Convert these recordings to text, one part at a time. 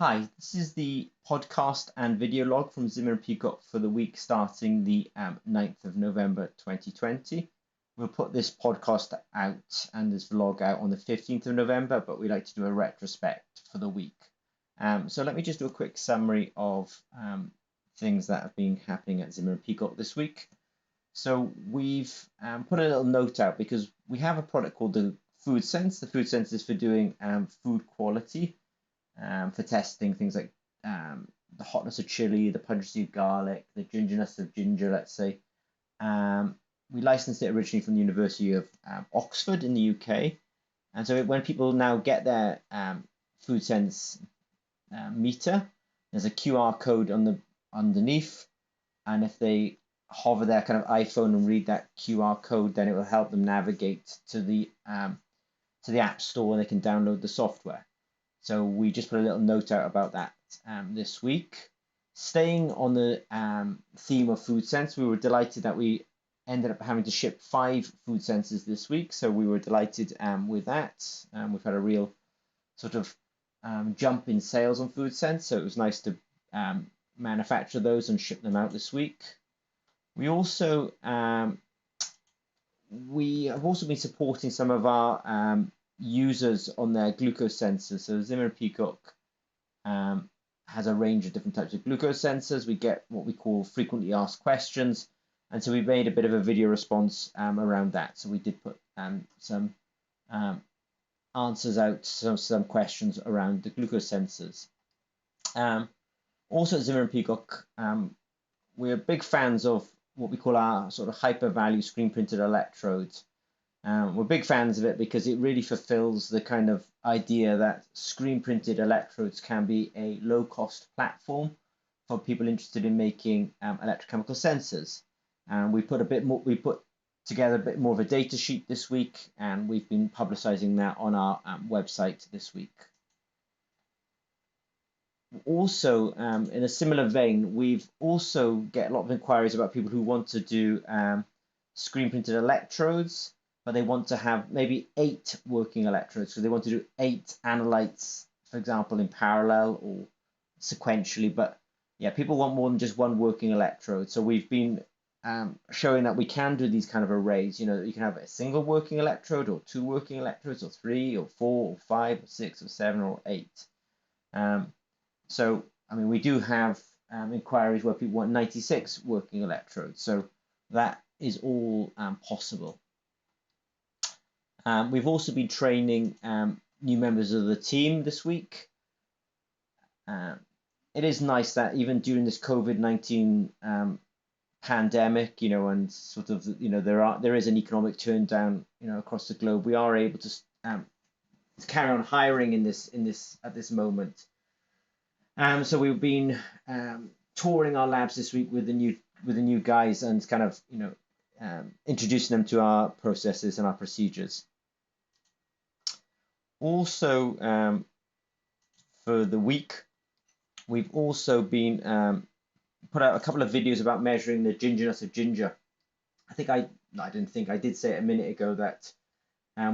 Hi, this is the podcast and video log from Zimmer and Peacock for the week starting the 9th of November 2020. We'll put this podcast out and this vlog out on the 15th of November, but we like to do a retrospect for the week. So let me just do a quick summary of things that have been happening at Zimmer and Peacock this week. So we've put a little note out because we have a product called the Food Sense. The Food Sense is for doing food quality. For testing things like the hotness of chili, the pungency of garlic, the gingerness of ginger, let's say. We licensed it originally from the University of Oxford in the UK. And so when people now get their food sense meter, there's a QR code on the underneath. And if they hover their kind of iPhone and read that QR code, then it will help them navigate to the App Store and they can download the software. So we just put a little note out about that this week. Staying on the theme of food sense, we were delighted that we ended up having to ship 5 food sensors this week. So we were delighted with that. We've had a real sort of jump in sales on food sense. So it was nice to manufacture those and ship them out this week. We have also been supporting some of our users on their glucose sensors. So Zimmer and Peacock has a range of different types of glucose sensors. We get what we call frequently asked questions, and so we made a bit of a video response around that. So we did put some answers out to some questions around the glucose sensors. Also at Zimmer and Peacock, we're big fans of what we call our sort of Hypervalue screen printed electrodes. We're big fans of it because it really fulfills the kind of idea that screen printed electrodes can be a low cost platform for people interested in making electrochemical sensors. And we put together a bit more of a data sheet this week, and we've been publicizing that on our website this week. Also, in a similar vein, we've also get a lot of inquiries about people who want to do screen printed electrodes, but they want to have maybe 8 working electrodes. So they want to do 8 analytes, for example, in parallel or sequentially. But yeah, people want more than just one working electrode. So we've been showing that we can do these kind of arrays. You know, you can have a single working electrode or 2 working electrodes or 3 or 4 or 5 or 6 or 7 or 8. So, I mean, we do have inquiries where people want 96 working electrodes. So that is all possible. We've also been training new members of the team this week. It is nice that even during this COVID-19 pandemic, you know, and sort of, you know, there is an economic turndown, you know, across the globe. We are able to carry on hiring at this moment. So we've been touring our labs this week with the new guys and kind of, you know, introducing them to our processes and our procedures. Also, for the week, we've also been put out a couple of videos about measuring the gingerness of ginger. I did say it a minute ago that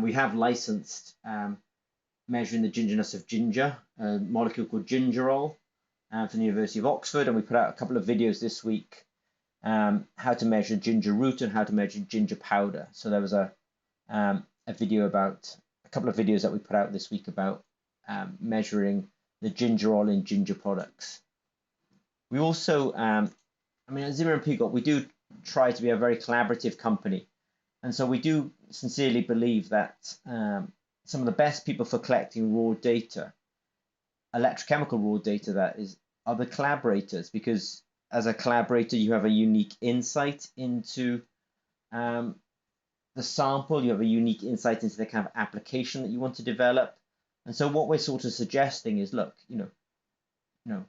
we have licensed measuring the gingerness of ginger, a molecule called gingerol from the University of Oxford, and we put out a couple of videos this week how to measure ginger root and how to measure ginger powder. So there was a video about a couple of videos that we put out this week about measuring the gingerol in ginger products. We also, I mean, at Zimmer and Peacock, we do try to be a very collaborative company, and so we do sincerely believe that some of the best people for collecting raw data, electrochemical raw data, that is, are the collaborators, because as a collaborator, you have a unique insight into the sample, you have a unique insight into the kind of application that you want to develop. And so what we're sort of suggesting is, look, you know,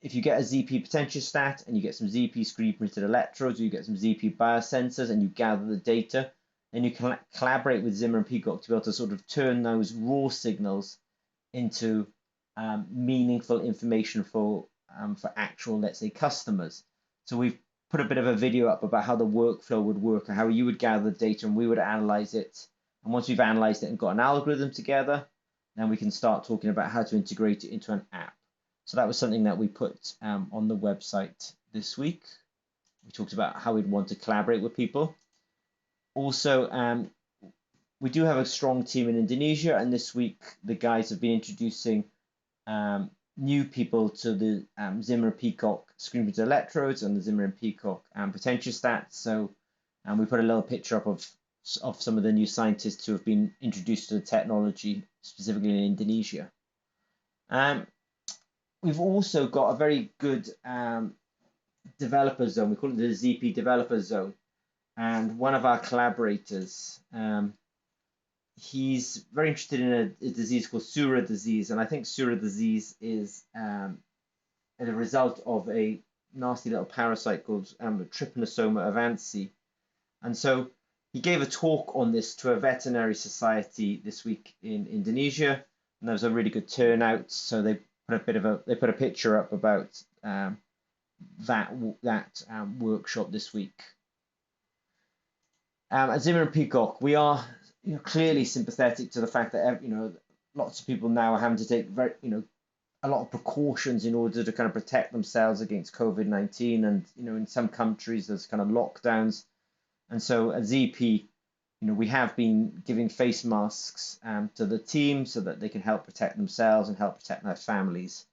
if you get a ZP potentiostat and you get some ZP screen printed electrodes, or you get some ZP biosensors and you gather the data, then you can collaborate with Zimmer and Peacock to be able to sort of turn those raw signals into meaningful information for actual, let's say, customers. So we've put a bit of a video up about how the workflow would work and how you would gather the data and we would analyze it. And once we've analyzed it and got an algorithm together, then we can start talking about how to integrate it into an app. So that was something that we put on the website this week. We talked about how we'd want to collaborate with people. Also, we do have a strong team in Indonesia, and this week the guys have been introducing new people to the Zimmer and Peacock screen printed electrodes and the Zimmer and Peacock potentiostats. So we put a little picture up of some of the new scientists who have been introduced to the technology, specifically in Indonesia. We've also got a very good developer zone. We call it the ZP developer zone. And one of our collaborators, he's very interested in a disease called Sura disease. And I think Sura disease is as a result of a nasty little parasite called Trypanosoma avanci. And so he gave a talk on this to a veterinary society this week in Indonesia, and there was a really good turnout. So they put a picture up about that workshop this week. At Zimmer and Peacock, we are clearly sympathetic to the fact that lots of people now are having to take a lot of precautions in order to kind of protect themselves against COVID-19, and in some countries there's kind of lockdowns, and so at ZP, we have been giving face masks to the team so that they can help protect themselves and help protect their families.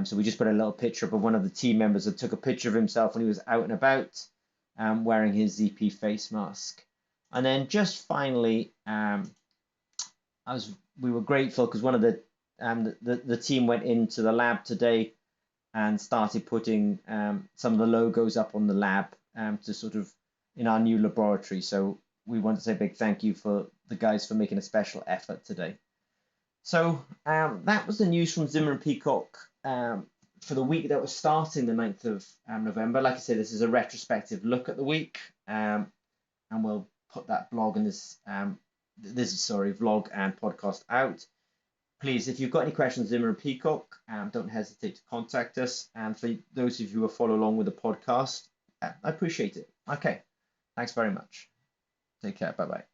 So we just put a little picture up of one of the team members that took a picture of himself when he was out and about wearing his ZP face mask. And then just finally, we were grateful because one of the team went into the lab today and started putting some of the logos up on the lab to sort of in our new laboratory. So we want to say a big thank you for the guys for making a special effort today. So that was the news from Zimmer and Peacock for the week that was starting the 9th of November. Like I said, this is a retrospective look at the week, and we'll put that blog and vlog and podcast out. Please, if you've got any questions, Zimmer and Peacock, don't hesitate to contact us. And for those of you who follow along with the podcast, I appreciate it. Okay, thanks very much. Take care. Bye-bye.